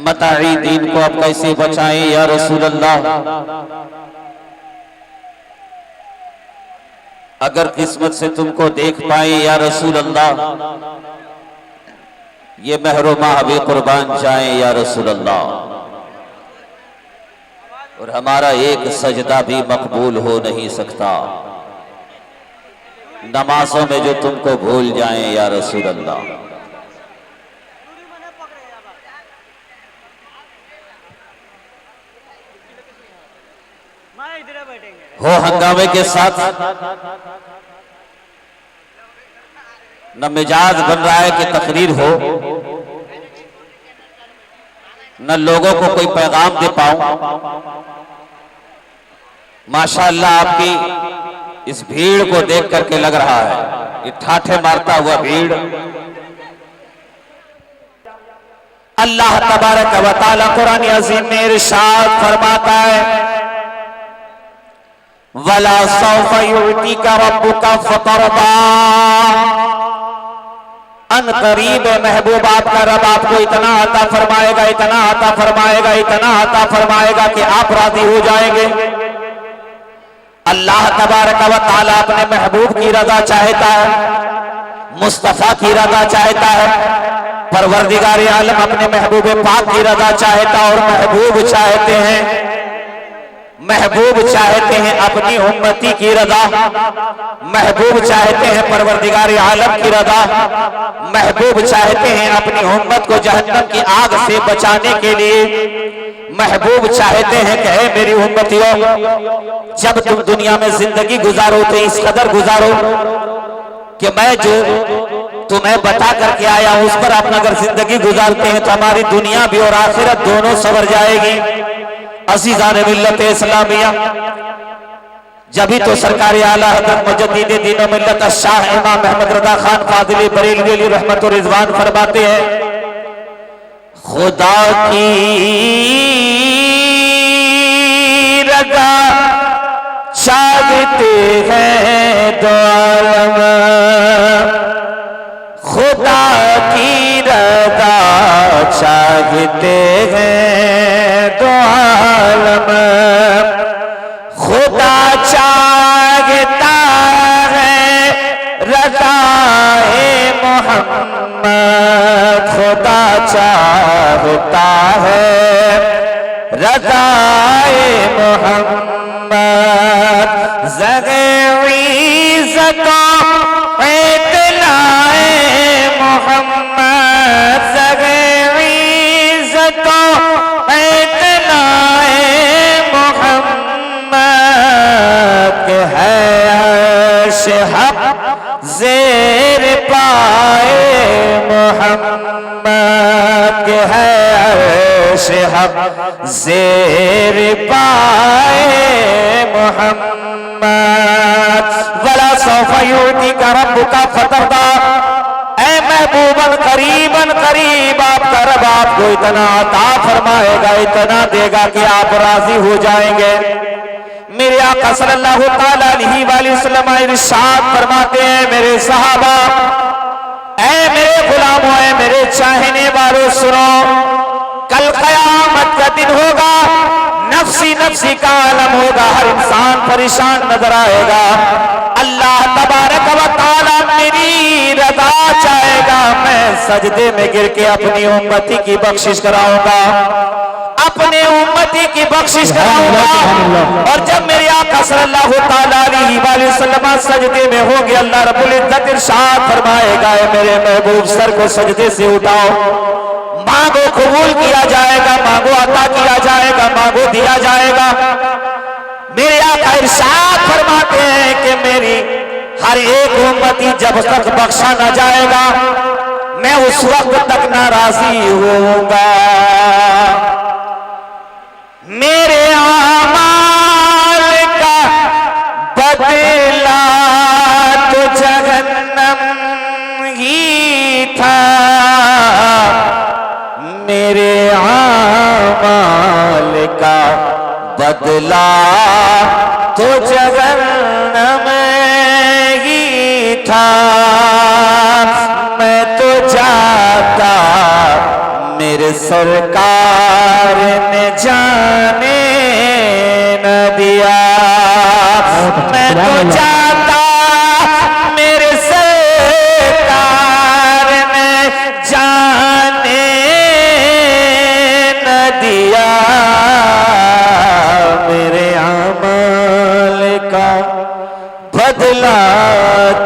मताई दीन को अब कैसे बचाएं या रसूल अल्लाह। अगर किस्मत से तुमको देख पाए या रसूल अल्लाह, ये महरो माह भी कुर्बान जाए या रसूल अल्लाह, और हमारा एक सजदा भी मकबूल हो नहीं सकता नमाजों में जो तुमको भूल जाएं या रसूल अल्लाह। हो हंगामे के साथ न मिजाज बन रहा है कि तकरीर हो, न लोगों को कोई पैगाम दे पाऊं। माशाअल्लाह आपकी इस भीड़ को देख करके लग रहा है, ये ठाठे मारता हुआ भीड़। अल्लाह तबारक व तआला कुरान अज़ीम में इरशाद फरमाता है, वला सौफ़ा युअतीका रब्बुका फतरदा। अन करीब महबूब आपका रब आपको इतना अता फरमाएगा, इतना अता फरमाएगा, इतना अता फरमाएगा कि आप राजी हो जाएंगे। अल्लाह तबारक व तआला अपने महबूब की रज़ा चाहता है, मुस्तफ़ा की रज़ा चाहता है, परवरदिगार आलम अपने महबूब पाक की रज़ा चाहता, और महबूब चाहते हैं अपनी उम्मती की रज़ा, महबूब चाहते हैं परवरदिगार आलम की रज़ा, महबूब चाहते हैं अपनी उम्मत को जहन्नम की आग से बचाने के लिए। महबूब चाहते हैं कि ऐ मेरी उम्मतियों, जब तुम दुनिया में जिंदगी गुजारो तो इस कदर गुजारो कि मैं जो तुम्हें बता करके आया हूं उस पर अपना अगर जिंदगी गुजारते हैं तो हमारी दुनिया भी और आखिरत दोनों संवर जाएगी। अज़ीज़ान मिल्लत इस्लामिया, जभी तो सरकार आला हज़रत मुजद्दिद दीन व मिल्लत शाह इमाम अहमद रज़ा खान फाज़िली बरेलवी रहमत व रिज़वान फरमाते हैं, खुदा की रज़ा चाहते हैं दो आलम, खुदा की रज़ा चाहते हैं दो आलम। खुदा चाहता है रज़ाए मोहम्मद, खुदा चाहता है रज़ाए मोहम्मद। ज़ग़-ए-इज़्ज़तो इत्लाए मोहम्मद, ज़ग़-ए-इज़्ज़तो इत्लाए मोहम्मद के है अर्श हक़ ज़ेर पाए मोहम्मद के है अर्श हक़ ज़ेर पाए मोहम्मद। वला सौफ़ा युअतीका रब्बुका फतरदा। ऐ महबूबन करीबन करीब आपका रब आपको इतना अता फरमाएगा, इतना देगा कि आप राजी हो जाएंगे। मेरे आका सल्लल्लाहु तआला अलैहि वसल्लम इरशाद फरमाते हैं, मेरे सहाबा, ऐ मेरे गुलामों, ऐ मेरे चाहने वालों, सुनो, कल क़यामत का दिन होगा, नफ्सी नफ्सी का आलम होगा, हर इंसान परेशान नजर आएगा। अल्लाह तबारक व तआला मेरी रज़ा चाहेगा, मैं सजदे में गिर के अपनी उम्मती की बख्शिश कराऊंगा, अपने उम्मती की बख्शिश कराऊंगा। और जब मेरे आका सल्लल्लाहु तआला अलैहि वसल्लम सजदे में होंगे, अल्लाह रब्बुल इज्जत इरशाद फरमाएगा, मेरे महबूब सर को सजदे से उठाओ, मांगो कबूल किया जाएगा, मांगो अता किया जाएगा, मांगो दिया जाएगा। मेरे आका इरशाद फरमाते हैं कि मेरी हर एक उम्मती जब तक बख्शा न जाएगा, मैं उस वक्त तक नाराजी होऊंगा। मेरे आमाल का बदला तो जहन्नम ही था, मेरे आमाल का बदला तो जहन्नम ही था। मैं तो जाता मेरे मेरे सरकार ने जाने न दिया। मैं तो चाहता मेरे सरकार ने जाने न दिया। मेरे अमल का बदला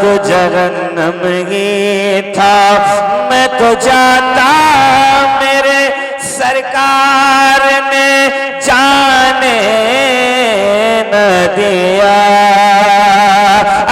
तो जहन्नम ही था। मैं तो जानता मेरे सरकार ने जाने न दिया।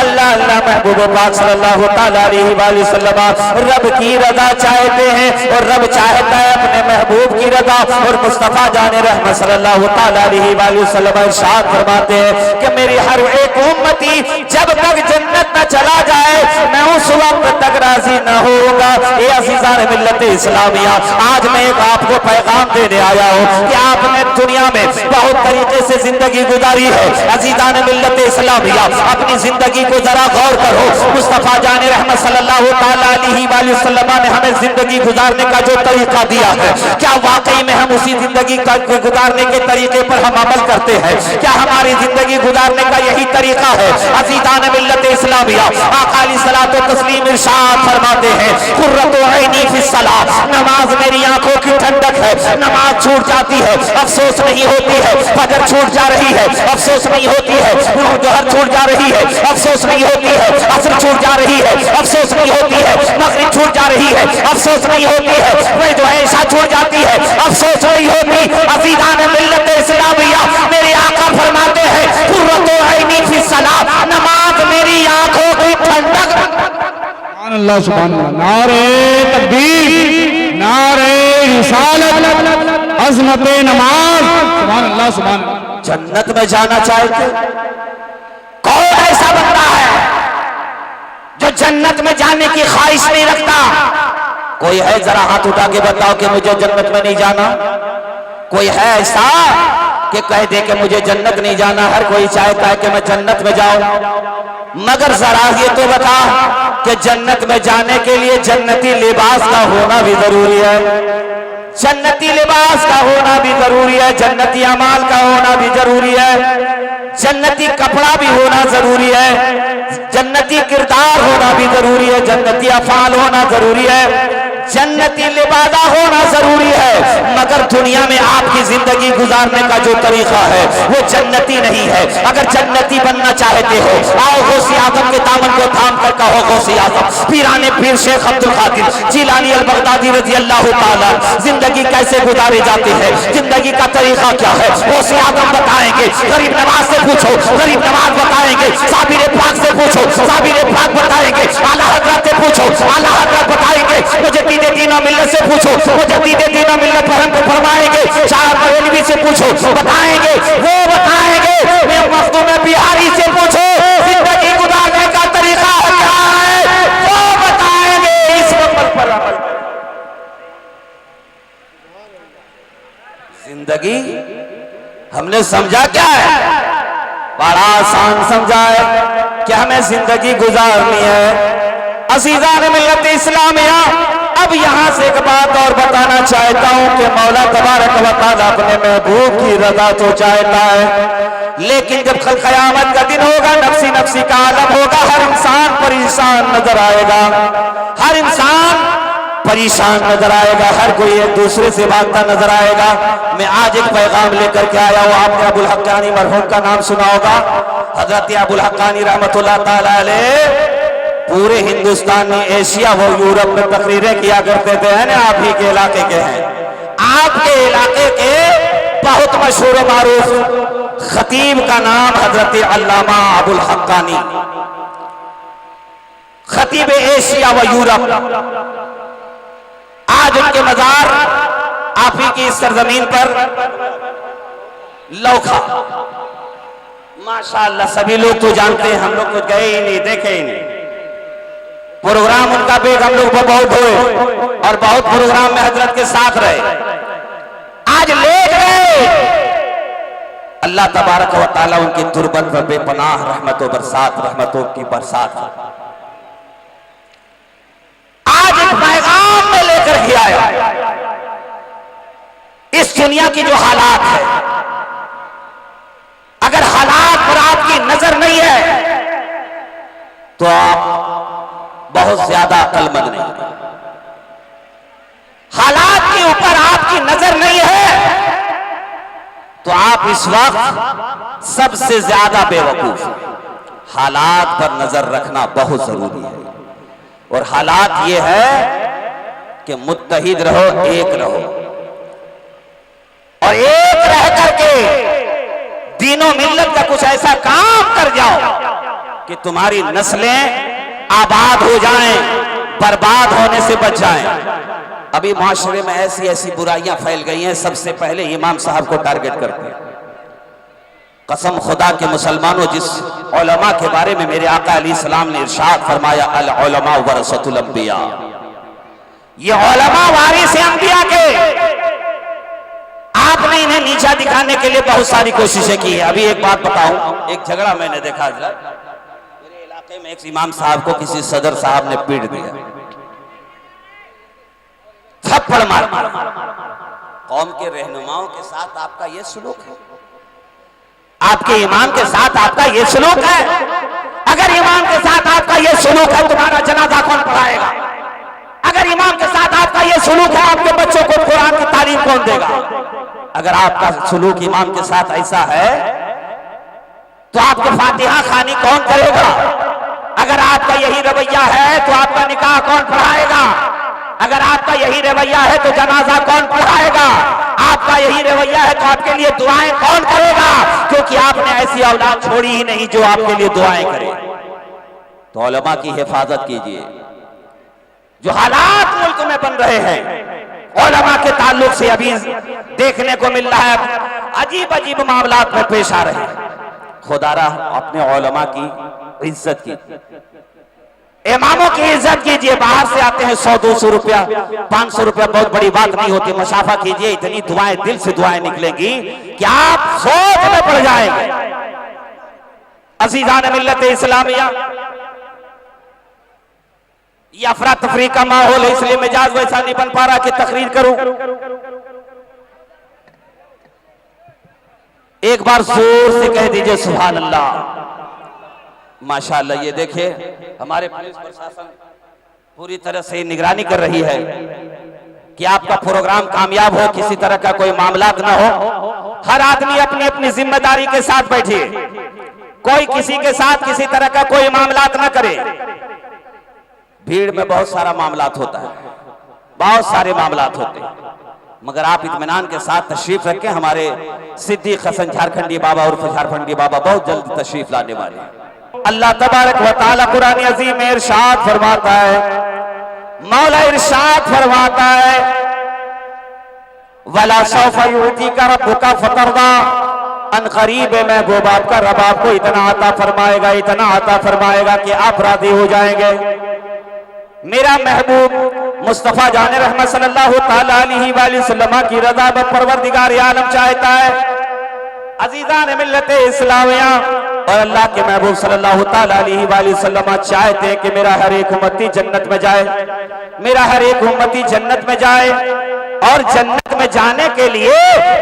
अल्लाह अल्लाह महबूब पाक सल्लल्लाहु ताला अलैहि वसल्लम रब की रजा चाहते हैं और रब चाहता है अपने महबूब की रजा। और मुस्तफा जाने रहमत सल्लल्लाहु ताला अलैहि वसल्लम इरशाद फरमाते हैं कि मेरी हर एक उम्मती जब तक जन्नत न चला जाए मैं उस वक्त तक राजी न होगा। ये अज़ीज़ान मिल्लत इस्लामिया, आज मैं एक आपको पैगाम देने आया हूँ कि आपने दुनिया में बहुत तरीके से जिंदगी गुजारी है। अज़ीज़ान मिल्लत इस्लामिया, अपनी जिंदगी को जरा गौर करो। मुस्तफा जाने रहमत सल्लल्लाहु ताला अलैहि वसल्लम ने हमें जिंदगी गुजारने का जो तरीका दिया है, क्या वाकई में हम उसी जिंदगी का गुजारने के तरीके पर हम अमल करते हैं? क्या हमारी जिंदगी गुजारने का यही तरीका है? अज़ीज़ान मिल्लत इस्लामिया, आका अलैहिस्सलातु तस्लीम इरशाद फरमाते हैं, कुर्रतु ऐनी फिस्सलाह, नमाज मेरी आंखों की ठंडक है। नमाज छूट जाती है अफसोस नहीं होती है। फजर छूट जा रही है अफसोस नहीं होती है। जोहर छूट जा रही है अफसोस नहीं होती है। असर छूट जा रही है अफसोस नहीं होती है। मगरिब छूट जा रही है अफसोस नहीं होती है। वह जो है ऐसा छूट जाती है अफसोस नहीं होती। अज़ीज़ान मिल्लत इस्लामिया, मेरे आका फरमाते हैं कुर्रतु ऐनी फिस्सलाह, नमाज मेरी आंखों की ठंडक। अल्लाह सुभान अल्लाह। नारे तकबीर, नारे रिसालत, अज़मत नमाज। सुभान अल्लाह सुभान अल्लाह। जन्नत में जाना चाहते कौन ऐसा बंदा है जो जन्नत में जाने की ख्वाहिश नहीं रखता? कोई है? जरा हाथ उठा के बताओ कि मुझे जन्नत में नहीं जाना। कोई है ऐसा कि कह दे कि मुझे जन्नत नहीं जाना? हर कोई चाहता है कि मैं जन्नत में जाऊं, मगर जरा ये तो बता कि जन्नत में जाने के लिए जन्नती लिबास का होना भी जरूरी है। जन्नती लिबास का होना भी जरूरी है। जन्नती अमाल का होना भी जरूरी है। जन्नती कपड़ा भी होना जरूरी है। जन्नती किरदार होना भी जरूरी है। जन्नती अफाल होना जरूरी है। जन्नती लिबादा होना जरूरी है। मगर दुनिया में आपकी जिंदगी गुजारने का जो तरीका है वो जन्नती नहीं है। अगर जन्नती बनना चाहते हो, आओ गौसे आजम के दामन को थाम कर कहो गौसे आजम पीराने पीर शेख अब्दुल कादिर जिलानी अल बगदादी रज़ी अल्लाह ताला जिंदगी कैसे गुजारी जाती है, जिंदगी का तरीका क्या है, गौसे आजम बताएंगे। गरीब नवाज से पूछो, गरीब नवाज बताएंगे। साबिर पाक से पूछो, साबिर पाक बताएंगे। आला हज़रत से पूछो, आला हज़रत बताएंगे। मुझे दीना मिल्लत से पूछो, मुझे दीना मिल्लत पर हमको फरमाएंगे। शाह बरेलवी से पूछो, बताएंगे, वो बताएंगे। मैं मखदूम बिहारी से पूछो, जिंदगी गुजारने का तरीका क्या है, वो बताएंगे। इस अमल पर अमल। जिंदगी हमने समझा क्या है? बड़ा आसान समझा है कि हमें जिंदगी गुजारनी है। अज़ीज़ान मिल्लत इस्लामिया, अब यहां से एक बात और बताना चाहता हूं कि मौला तबारक व तआला अपने महबूब की रज़ा तो चाहता है, लेकिन जब कल क़यामत का दिन होगा, नफ्सी नफ्सी का आलम होगा, हर इंसान परेशान नजर आएगा। हर इंसान परेशान नजर आएगा। हर कोई एक दूसरे से भागता नजर आएगा। मैं आज एक पैगाम लेकर के आया हूं। आपने अबुल हक्कानी मरहूम का नाम सुना होगा। हजरत अबुल हक्कानी रहमतुल्लाह ताला अलैह पूरे हिंदुस्तान में, एशिया व यूरोप में तकरीरें किया करते थे। है ना, आप ही के इलाके के हैं। आपके इलाके के बहुत मशहूर मारूफ खतीब का नाम हजरत अल्लामा अबुल हक्कानी, खतीब एशिया व यूरोप। आज उनके मजार आप ही की सरजमीन पर लौखा, माशाअल्लाह सभी लोग तो जानते हैं, हम लोग तो गए ही नहीं, देखे ही नहीं। प्रोग्राम उनका बेग हम लोग बहुत हुए और बहुत प्रोग्राम में हजरत के साथ रहे। आज लेट गए। अल्लाह तबारक व तआला उनकी तुरबत पर बेपनाह रहमतों बरसात, रहमतों की बरसात। आज एक पैगाम में लेकर के आया इस दुनिया की जो हालात है, अगर हालात पर आपकी नजर नहीं है तो आप बहुत ज्यादा अक्लमंद नहीं। हालात के ऊपर आपकी नजर नहीं है तो आप इस वक्त सबसे ज्यादा बेवकूफ हैं। हालात पर नजर रखना बहुत जरूरी है, और हालात ये है कि मुत्तहिद रहो, एक रहो, और एक रह करके दीनों मिल्लत का कुछ ऐसा काम कर जाओ कि तुम्हारी नस्लें आबाद हो जाएं, बर्बाद होने से बच जाएं। अभी माशरे में ऐसी ऐसी बुराइयां फैल गई हैं, सबसे पहले इमाम साहब को टारगेट करते हैं। कसम खुदा के मुसलमानों, जिस उलमा के बारे में मेरे आका अलैहिस्सलाम ने इरशाद फरमाया, अल उलमा वरसतुल अंबिया, ये उलमा वारिस हैं अंबिया के। आपने इन्हें नीचा दिखाने के लिए बहुत सारी कोशिशें की है। अभी एक बात बताऊं, एक झगड़ा मैंने देखा, मेरे इलाके में एक इमाम साहब को किसी सदर साहब ने पीट दिया, थप्पड़ मार। कौम के रहनुमाओं के साथ आपका यह सलूक है? आपके इमाम के साथ आपका यह सलूक है? अगर इमाम के साथ आपका यह सलूक है, तुम्हारा जनाजा कौन पढ़ाएगा? अगर इमाम के साथ आपका यह सलूक है, आपके बच्चों को कुरान की तालीम कौन देगा? अगर आपका सलूक इमाम के साथ ऐसा है तो आपको फातिहा खानी कौन करेगा? अगर आपका यही रवैया है तो आपका निकाह कौन पढ़ाएगा? अगर आपका यही रवैया है तो जनाजा कौन पढ़ाएगा? आपका यही रवैया है तो आपके लिए दुआएं कौन करेगा? क्योंकि आपने ऐसी औलाद छोड़ी ही नहीं जो आपके लिए दुआएं करे। तो उलमा की हिफाजत कीजिए। जो हालात मुल्क में बन रहे हैं उलमा के ताल्लुक से अभी देखने को मिल रहा है, अजीब अजीब मामलात में पेश आ रहे हैं। खुदारा अपने उलमा की इज्जत कीजिए, इमामों की इज्जत कीजिए। बाहर से आते हैं 100-200 रुपया, 500 रुपया बहुत बड़ी बात नहीं होती। मुसाफा कीजिए, इतनी दुआएं, दिल से दुआएं निकलेंगी कि आप सोच में पड़ जाएंगे। अज़ीज़ान मिल्लत इस्लामिया, ये अफरा तफरी का माहौल है, इसलिए मिजाज वैसा नहीं बन पा रहा कि तकरीर करूं। एक बार जोर से कह दीजिए सुभान अल्लाह। माशाअल्लाह, ये देखिए हमारे पुलिस प्रशासन पूरी तरह से निगरानी कर रही है कि आपका प्रोग्राम कामयाब हो, किसी तरह का कोई मामला ना हो। हर आदमी अपनी अपनी जिम्मेदारी के साथ बैठिए, कोई किसी के साथ किसी तरह का कोई मामला ना करे। भीड़ में बहुत सारा मामलात होता है, बहुत सारे मामलात होते हैं, मगर आप इत्मीनान के साथ तशरीफ रखें। हमारे सिद्दीक हसन झारखंडी बाबा और झारखंडी बाबा बहुत जल्द तशरीफ लाने वाले हैं। अल्लाह तबारक व तआला कुरान अज़ीम में इरशाद फरमाता है, मौला इरशाद फरमाता है, वला सौफ युतीका रब्बुका फतरदा, अन करीब महबूब आपका रब आपको इतना अता फरमाएगा, इतना अता फरमाएगा कि आप राजी हो जाएंगे। मेरा महबूब मुस्तफा जाने रहमत सल्लल्लाहु ताला अलैहि वसल्लम की रज़ा में परवरदिगार आलम चाहता है। अज़ीज़ान मिल्लत इस्लामिया, और अल्लाह के महबूब सल्लल्लाहु ताला अलैहि वसल्लम चाहते हैं कि मेरा हर एक उम्मती जन्नत में जाए, मेरा हर एक उम्मती जन्नत में जाए। और जन्नत में जाने के लिए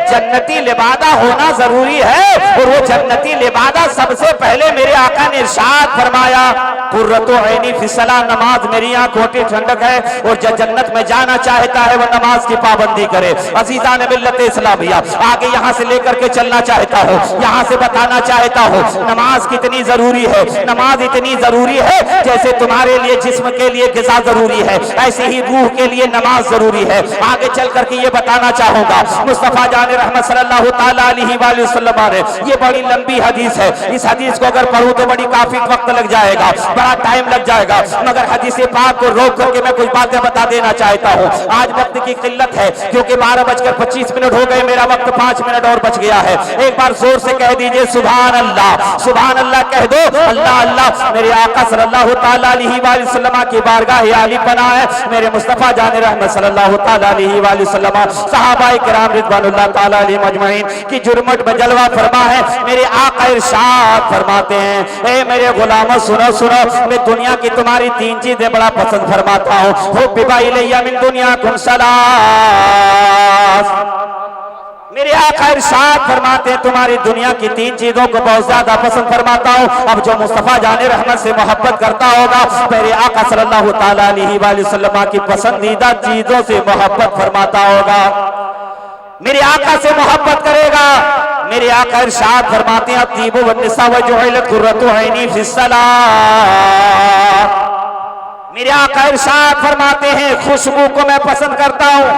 जन्नती लिबादा होना जरूरी है, और वो जन्नती लिबादा सबसे पहले मेरे आका ने इरशाद फरमाया, कुर्रतु ऐनी फिसला, नमाज मेरी आंखों की ठंडक है। और जो जन्नत में जाना चाहता है वो नमाज की पाबंदी करे। अज़ीज़ान मिल्लत इस्लामिया, आगे यहाँ से लेकर के चलना चाहता हो, यहाँ से बताना चाहता हो नमाज कितनी जरूरी है। नमाज इतनी जरूरी है जैसे तुम्हारे लिए जिस्म के लिए ग़िज़ा जरूरी है, ऐसे ही रूह के लिए नमाज जरूरी है। आगे चल करके ये बताना चाहूंगा, मुस्तफा जाने रहमत सल्लल्लाहु ताला अलैहि वसल्लम ने, ये बड़ी लंबी हदीस है, इस हदीस को अगर पढ़ूं तो बड़ी काफी वक्त लग जाएगा, बड़ा टाइम लग जाएगा, मगर हदीस पाक को रोक करके मैं कुछ बातें बता देना चाहता हूँ। आज वक्त की किल्लत है क्योंकि 12:25 हो गए, मेरा वक्त 5 मिनट और बच गया है। एक बार जोर से कह दीजिए सुभान अल्लाह, सुभान अल्लाह कह दो। अल्लाह अल्लाह, मेरे आका सल्लल्लाहु ताला अलैहि वसल्लम की बारगाह आली पना है, मेरे मुस्तफा जाने रहमत सल्लल्लाहु ताला अलैहि वसल्लम, सहाबाए किराम रिज़वानुल्लाह ताला अलैहिम अजमईन की जुर्मत में जलवा फरमा है। मेरे आका इरशाद फरमाते हैं, ए मेरे गुलामों सुनो सुनो, मैं दुनिया की तुम्हारी 3 चीजें बड़ा पसंद फरमाता हूँ। हुब्बिबा इलैया मिन दुनियाकुम सलास, मेरे आका इरशाद फरमाते हैं तुम्हारी दुनिया की तीन चीजों को बहुत ज्यादा पसंद फरमाता हूँ। अब जो मुस्तफा जाने रहमत से मोहब्बत करता होगा मेरे आका सल्लल्लाहु ताला अलैहि वसल्लम की पसंदीदा चीजों से मोहब्बत फरमाता होगा, मेरे आका से मोहब्बत करेगा। मेरे आका इरशाद फरमाते हैं अतीबु वन्निसा वजुइलत कुर्रतु ऐनी फिस्सलाह। मेरे आका इरशाद फरमाते हैं खुशबू को मैं पसंद करता हूँ।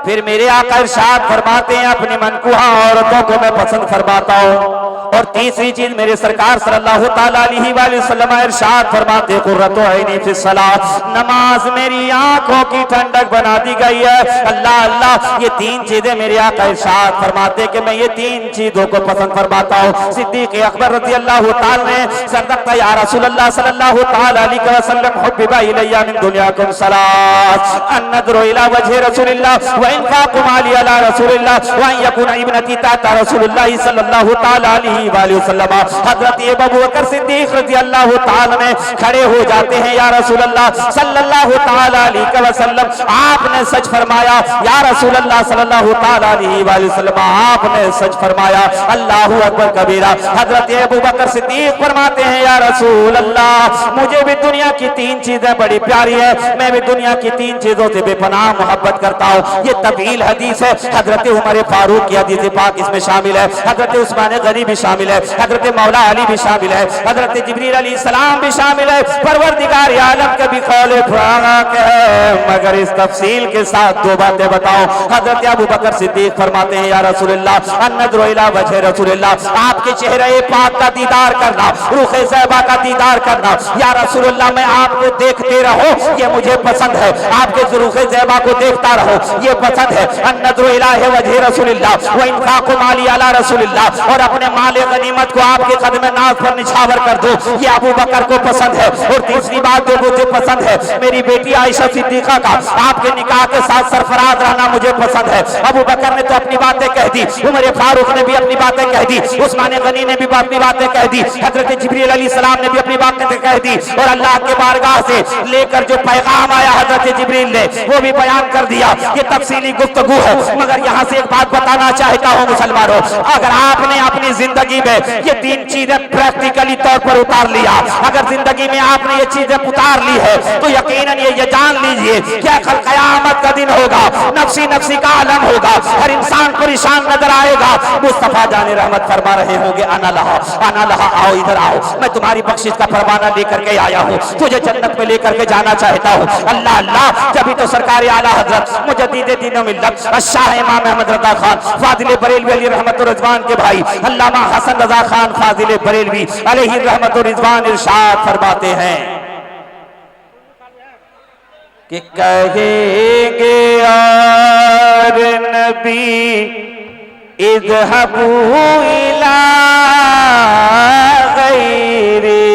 फिर मेरे आका इरशाद फरमाते हैं अपनी मनकुहा औरतों को मैं पसंद फरमाता हूँ। और तीसरी चीज मेरे सरकार सल्लल्लाहु ताला अलैहि वसल्लम इरशाद फरमाते हैं कुर्रतु ऐनी फिस्सलाह, नमाज मेरी आंखों की ठंडक बना दी गई है। अल्लाह अल्लाह, ये तीन चीजें मेरे आका इरशाद फरमाते कि मैं ये तीन चीजों को पसंद फरमाता हूँ। सिद्दीक अकबर रज़ी अल्लाह ताला ने सदक़ता या रसूलल्लाह सल्लल्लाहु ताला अलैहि वसल्लम हुब्बिबा इलैया मिन दुनियाकुम सलास अन नज़रु इला वजहि रसूलिल्लाह व इनफाक़ु माली अला रसूलिल्लाह व अन यकुना इब्नती ताता रसूलिल्लाह सल्लल्लाहु ताला अलैहि वसल्लम। हज़रत अबू बकर सिद्दीक रज़ी अल्लाह ताला ने खड़े हो जाते हैं, या रसूल अल्लाह सल्लल्लाहु ताला अलैहि वसल्लम आपने सच फरमाया, या रसूल अल्लाह सल्लल्लाहु ताला अलैहि वसल्लम आपने सच फरमाया। अल्लाहु अकबर कबीरा। हज़रत अबू बकर सिद्दीक फरमाते हैं, या रसूल अल्लाह मुझे भी दुनिया की तीन चीजें बड़ी प्यारी है, मैं भी दुनिया की तीन चीजों से बेपनाह मोहब्बत करता हूँ। ये तवील हदीस है, हजरत उमर फारूक की हदीस पाक इसमें शामिल है, हजरत उस्मान गनी भी शामिल है, हजरत मौला अली भी शामिल है, हजरत जिब्रील अलैहिस्सलाम भी शामिल है। परवरदिगार आलम के भी कौल फाक है, मगर इस तफसील के साथ दो बातें बताओ। हजरत अबू बकर सिद्दीक फरमाते हैं, या रसूलल्लाह अन्नज़रु इला वजहि रसूलिल्लाह, आपके चेहरे पाक का दीदार करना, रूखे ज़ैबा का दीदार करना, या रसूलल्लाह मैं आपको देखते रहो ये मुझे पसंद है, आपके रूखे ज़ैबा को देखता रहो ये पसंद है। अन्नज़रु इला वजहि रसूलिल्लाह व इनफाक़ु माली अला रसूलिल्लाह, और अपने माले गनीमत को आपके कदम नाज पर निछावर कर दो, ये अबू बकर को पसंद है। और तीसरी बात जो मुझे पसंद है, मेरी बेटी आयशा सिद्दीका का आपके निकाह के साथ सरफराज रहना मुझे पसंद है। अबू बकर ने तो अपनी बातें कह दी, उमर फारूक ने भी अपनी बातें कह दी, उस्मान गनी ने भी अपनी बातें कह दी, हजरत जिब्रील अलैहिस्सलाम ने भी अपनी बातें कह दी, और अल्लाह के बारगाह से लेकर जो पैगाम आया हजरत जिब्रील ने वो भी बयान कर दिया। ये तफसीली गुफ्तगू है, मगर यहाँ से एक बात बताना चाहता हूँ मुसलमानों, अगर आपने अपनी जिंदगी में ये तीन चीजें प्रैक्टिकली तौर पर उतार लिया, अगर जिंदगी में आपने ये चीजें उतार ली है तो यकीनन ये जान लीजिए क्या कल कयामत का दिन होगा, नफ्सी नफ्सी का आलम होगा, हर इंसान परेशान नजर आएगा। मुस्तफा जाने रहमत फरमा रहे होंगे, आना लहा आओ इधर आओ, मैं तुम्हारी बख्शिश का फरमाना लेकर के आया हूँ, तुझे जन्नत में लेकर के जाना चाहता हूँ। अल्लाह अल्लाह, जब तो सरकार आला हजरत मुजद्दिद दीन मिल्लत शाह इमाम अहमद रज़ा खान फाजिल बरेलवी अलैहि रहमत व रिज़वान के भाई अल्लामा हसन रज़ा खान फाजिल बरेलवी अलैहि रहमत व रिज़वान इरशाद फरमाते हैं कि कहेंगे यार नबी इज़हबू इला गैरी,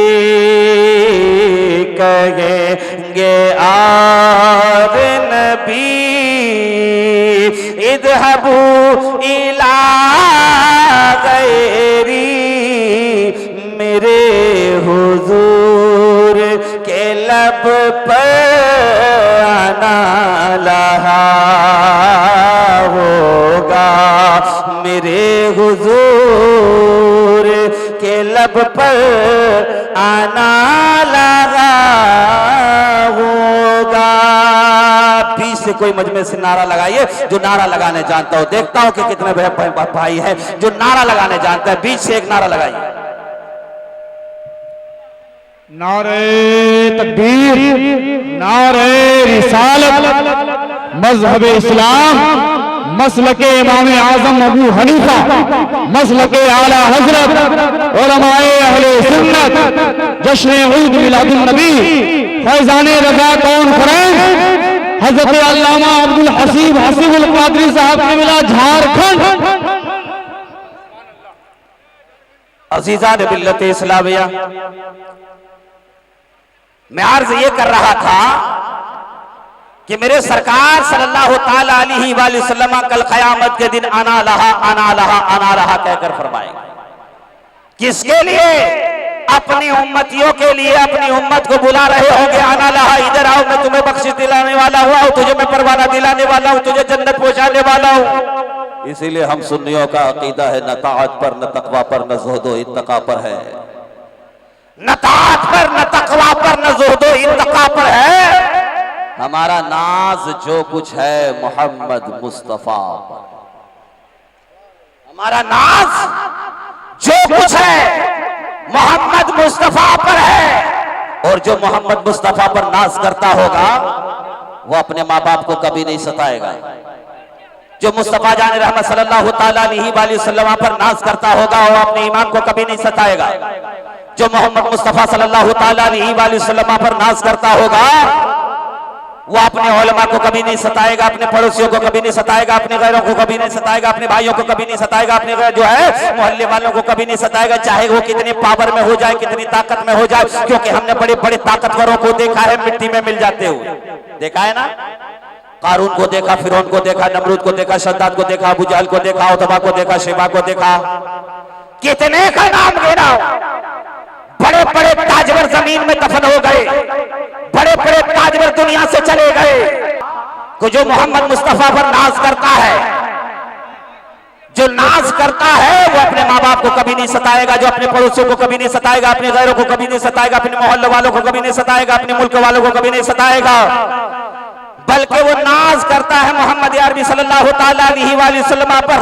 कहेंगे यार नबी इज़हबू इला गैरी, मेरे हुजूर के लब पर आना लहा होगा, मेरे हुजूर के लब पर आना लगा होगा। बीच से कोई मजमे से नारा लगाइए जो नारा लगाने जानता हो, देखता हो कि कितने भाई हैं जो नारा लगाने जानता है, बीच से एक नारा लगाइए। नारे तकबीर, नारे रिसालत, मजहब इस्लाम, मसलके इमाम आजम अबू हनीफा, मसलके आला हजरत उलमाए अहले सुन्नत, जश्न ईद मिलादुन नबी, फैजाने रजा कॉन्फ्रेंस, हजरत अल्लामा अब्दुल हसीब हसीबुल कादरी साहब ने मिला झारखंड। अजीजा ने मिल्लत इस्लामिया, मैं अर्ज ये कर रहा था कि मेरे सरकार सल्लल्लाहु ताला अलैहि वसल्लम कल क़यामत के दिन आना लहा कहकर फरमाएंगे। किसके लिए? अपनी उम्मतियों के लिए, अपनी उम्मत को बुला रहे होंगे, आना लहा इधर आओ, मैं तुम्हें बख्शिश दिलाने वाला हूँ, तुझे मैं परवाना दिलाने वाला हूँ, तुझे जन्नत पहुंचाने वाला हूँ। इसीलिए हम सुन्नियों का अकीदा है न ताअत पर, न तकवा पर, न ज़ुहदो इत्तका पर है। न ताअत पर, न तकवा पर, न ज़ुहदो इत्तका पर है। हमारा नाज जो कुछ है मोहम्मद मुस्तफा पर। हमारा नाज जो कुछ है मोहम्मद मुस्तफा पर है। और जो मोहम्मद मुस्तफा पर नाज करता होगा वो अपने माँ बाप को कभी नहीं सताएगा। जो मुस्तफा जान रहमत सल्लल्लाहु ताला अलैहि वसल्लम पर नाज करता होगा वो अपने ईमान को कभी नहीं सताएगा। जो मोहम्मद मुस्तफा सल्लल्लाहु ताला अलैहि वसल्लम पर नाज करता होगा वो अपने उलमा को कभी नहीं सताएगा, अपने पड़ोसियों को कभी नहीं सताएगा, अपने गैरों को कभी नहीं सताएगा, अपने भाइयों को कभी नहीं सताएगा, अपने जो है मोहल्ले वालों को कभी नहीं सताएगा, चाहे वो कितने पावर में हो जाए, कितनी ताकत में हो जाए। क्योंकि हमने बड़े बड़े ताकतवरों को देखा है मिट्टी में मिल जाते हुए, देखा है ना। कारून को देखा, फिरौन को देखा, नमरूद को देखा, शद्दाद को देखा, अबू जहल को देखा, उतबा को देखा, शेबा को देखा। कितने का नाम लेना, बड़े बड़े ताजवर जमीन में दफन हो गए, बड़े बड़े ताजवर दुनिया से चले गए। को जो मोहम्मद मुस्तफा पर नाज करता है, जो नाज करता है वो अपने माँ बाप को कभी नहीं सताएगा, जो अपने पड़ोसियों को कभी नहीं सताएगा, अपने गैरों को कभी नहीं सताएगा, अपने मोहल्ले वालों को कभी नहीं सताएगा, अपने मुल्क वालों को कभी नहीं सताएगा। बल्कि वो नाज करता है मोहम्मद अरबी सल्लल्लाहु ताला अलैहि वसल्लम पर।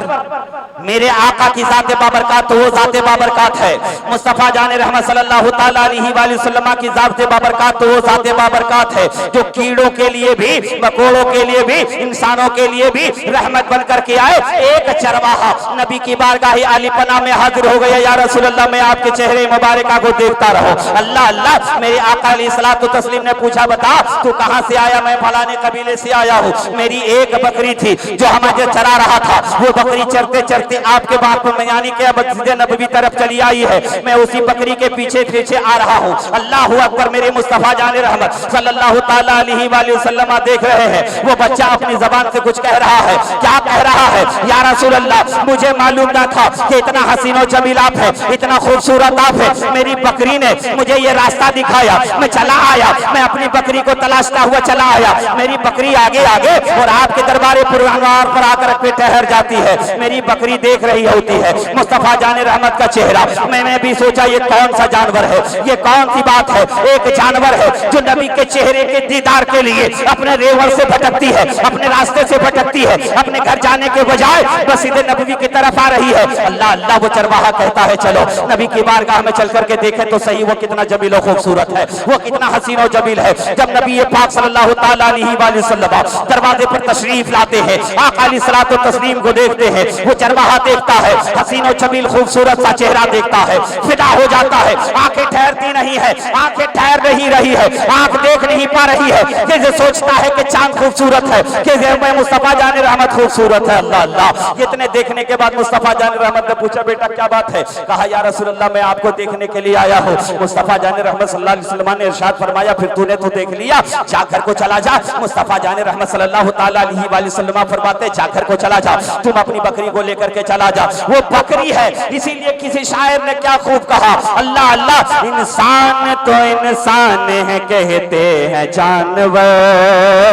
मेरे आका की जाते बाबरकात तो वो जाते बाबरकात है। मुस्तफा जान रहमत सल्लल्लाहु ताला अलैहि वसल्लम की जाते बाबरकात तो वो जाते बाबरकात है जो कीड़ों के लिए भी, मकोड़ों के लिए भी, इंसानों के लिए भी रहमत बनकर के आए। एक चरवाहा नबी की बारगाह आली पना में हाजिर हो गया, या रसूल अल्लाह मैं आपके चेहरे मुबारक को देखता रहो। अल्लाह अल्लाह, मेरे आका अलैहिस्सलातु तस्लीम ने पूछा बता तू कहां से आया? मैं फलाने कबीले से आया हूँ। मेरी एक बकरी थी जो हमें चरा रहा था, वो बकरी चरते चरते आपके बाप यानी कि मस्जिद नबवी तरफ चली आई है। मैं उसी बकरी के पीछे पीछे आ रहा हूँ। अल्लाह अकबर। मेरे मुस्तफा जान रहमत सल्लल्लाहु ताला अलैहि वसल्लम देख रहे हैं वो बच्चा अपनी जबान से कुछ कह रहा है। क्या कह रहा है? या रसूल अल्लाह मुझे मालूम ना था कि इतना हसीन और जमील आप है, इतना खूबसूरत आप है। मेरी बकरी ने मुझे ये रास्ता दिखाया, मैं चला आया, मैं अपनी बकरी को तलाशता हुआ चला आया। मेरी बकरी आगे आगे और आपके दरबार पुरवार पर आकर के ठहर जाती है। मेरी बकरी देख रही होती है मुस्तफा जाने रहमत का चेहरा। मैंने भी सोचा ये कौन सा जानवर है, ये कौन सी बात है। एक जानवर है जो नबी के चेहरे के दीदार के लिए अपने रेवड़ से भटकती है, अपने रास्ते से भटकती है, अपने घर जाने के बजाय बस सीधे नबी की तरफ आ रही है। अल्लाह अल्लाह। वो चरवाहा कहता है चलो नबी की बारगाह में चल करके देखें तो सही वो कितना जमील और खूबसूरत है, वो कितना हसीन और जमील है। जब नबी पाक सल्लल्लाहु ताला अलैहि वसल्लम दरवाजे पर तशरीफ लाते हैं, आका अलैहिस्सलातु तस्लीम को देखते हैं, वो चरवाहा देखता है, हसीन और जमील खूबसूरत सा चेहरा देखता है, फिदा हो जाता है। आंखें ठहरती नहीं है, आंखें ठहर नहीं रही है, आंख देख नहीं पा रही है। जैसे सोचता है कि चांद खूबसूरत है, कि मैं मुस्तफा जान रहमत खूबसूरत है। अल्लाह अल्लाह। इतने देखने के बाद मुस्तफा जान रहमत ने पूछा बेटा क्या बात है? कहा या रसूल अल्लाह मैं आपको देखने के लिए आया हूँ। मुस्तफा जान रहमत सल्लल्लाहु अलैहि वसल्लम ने इरशाद फरमाया फिर तूने तो देख लिया, जाकर को चला जा। मुस्तफा जान रहमत सल्लल्लाहु ताला अलैहि वसल्लम फरमाते जाकर को चला जा, तुम अपनी बकरी को लेकर के चला जा। वो बकरी है। इसीलिए किसी शायर ने क्या खूब कहा, अल्लाह अल्लाह। इंसान तो इंसान है कहते हैं जानवर,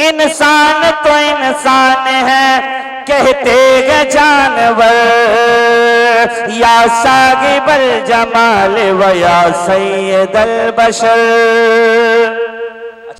इंसान तो इंसान है कहते हैं जानवर। या सागिबल जमाल व या सैयदल बशर।